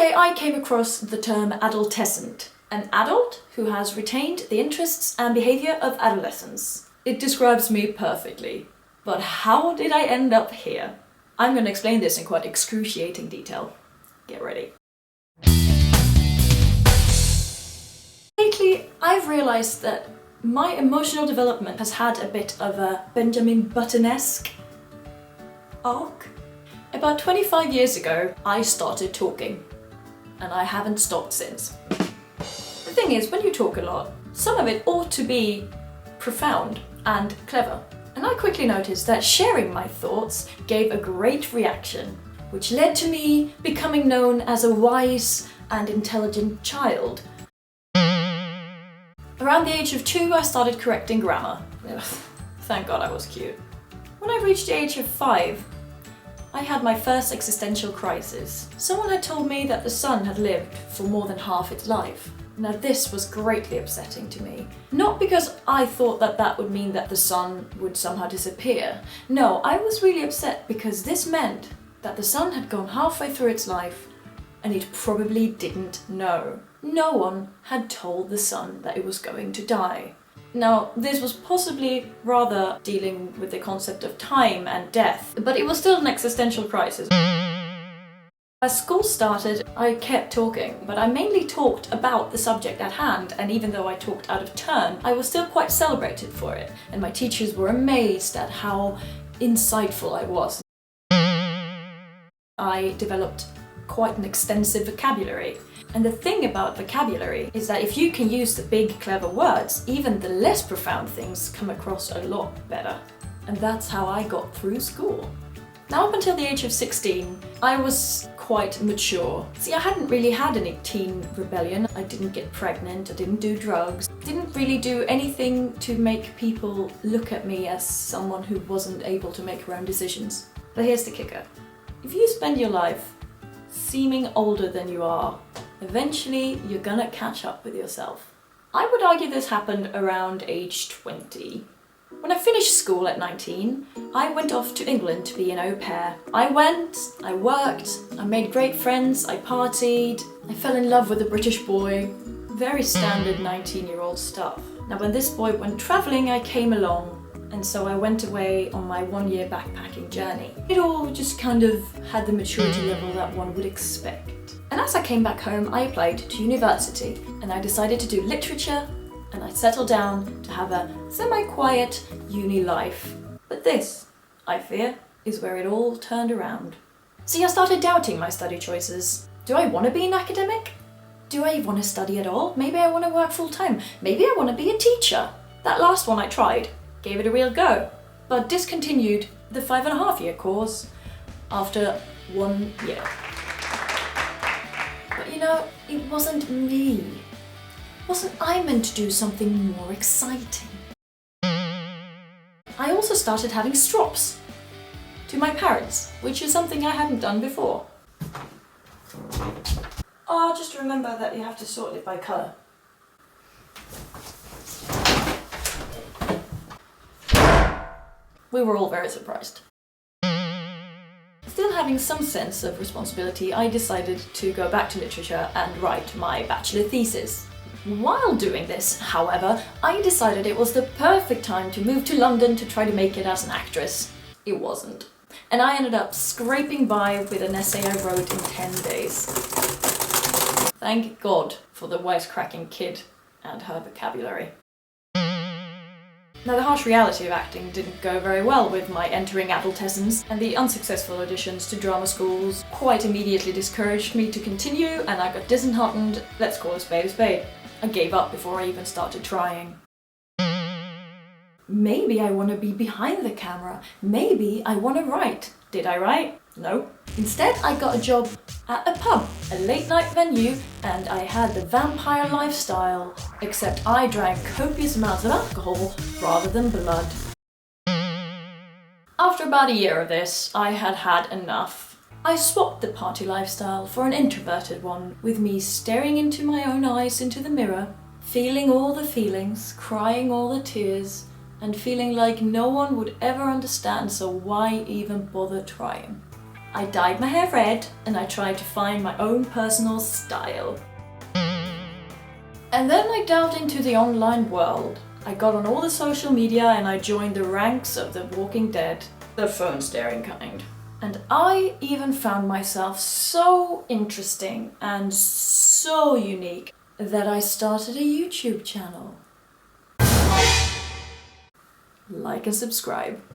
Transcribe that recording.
day I came across the term adolescent, an adult who has retained the interests and behaviour of adolescence. It describes me perfectly. But how did I end up here? I'm going to explain this in quite excruciating detail. Get ready. Lately, I've realised that my emotional development has had a bit of a Benjamin Button-esque arc. About 25 years ago, I started talking, and I haven't stopped since. The thing is, when you talk a lot, some of it ought to be profound and clever. And I quickly noticed that sharing my thoughts gave a great reaction, which led to me becoming known as a wise and intelligent child. Around the age of 2, I started correcting grammar. Thank God I was cute. When I reached the age of 5, I had my first existential crisis. Someone had told me that the sun had lived for more than half its life. Now this was greatly upsetting to me. Not because I thought that that would mean that the sun would somehow disappear. No, I was really upset because this meant that the sun had gone halfway through its life and it probably didn't know. No one had told the sun that it was going to die. Now, this was possibly rather dealing with the concept of time and death, but it was still an existential crisis. As school started, I kept talking, but I mainly talked about the subject at hand, and even though I talked out of turn, I was still quite celebrated for it, and my teachers were amazed at how insightful I was. I developed quite an extensive vocabulary. And the thing about vocabulary is that if you can use the big clever words, even the less profound things come across a lot better. And that's how I got through school. Now up until the age of 16, I was quite mature. See, I hadn't really had any teen rebellion. I didn't get pregnant, I didn't do drugs, didn't really do anything to make people look at me as someone who wasn't able to make her own decisions. But here's the kicker. If you spend your life seeming older than you are, eventually you're gonna catch up with yourself. I would argue this happened around age 20. When I finished school at 19, I went off to England to be an au pair. I went, I worked, I made great friends, I partied, I fell in love with a British boy. Very standard 19-year-old stuff. Now when this boy went travelling, I came along, and so I went away on my 1-year backpacking journey. It all just kind of had the maturity level that one would expect. And as I came back home, I applied to university, and I decided to do literature, and I settled down to have a semi-quiet uni life. But this, I fear, is where it all turned around. See, I started doubting my study choices. Do I want to be an academic? Do I want to study at all? Maybe I want to work full-time. Maybe I want to be a teacher. That last one I tried, gave it a real go, but discontinued the 5.5-year course after 1 year. But you know, it wasn't me. Wasn't I meant to do something more exciting? I also started having strops to my parents, which is something I hadn't done before. Oh, just remember that you have to sort it by colour. We were all very surprised. Still having some sense of responsibility, I decided to go back to literature and write my bachelor thesis. While doing this, however, I decided it was the perfect time to move to London to try to make it as an actress. It wasn't. And I ended up scraping by with an essay I wrote in 10 days. Thank God for the wisecracking kid and her vocabulary. Now, the harsh reality of acting didn't go very well with my entering adolescence, and the unsuccessful auditions to drama schools quite immediately discouraged me to continue, and I got disheartened. Let's call a spade a spade. I gave up before I even started trying. Maybe I want to be behind the camera. Maybe I want to write. Did I write? No. Instead, I got a job at a pub, a late-night venue, and I had the vampire lifestyle, except I drank copious amounts of alcohol rather than blood. After about a year of this, I had had enough. I swapped the party lifestyle for an introverted one, with me staring into my own eyes into the mirror, feeling all the feelings, crying all the tears, and feeling like no one would ever understand, so why even bother trying? I dyed my hair red and I tried to find my own personal style. And then I delved into the online world. I got on all the social media and I joined the ranks of the Walking Dead, the phone staring kind. And I even found myself so interesting and so unique that I started a YouTube channel. Like and subscribe.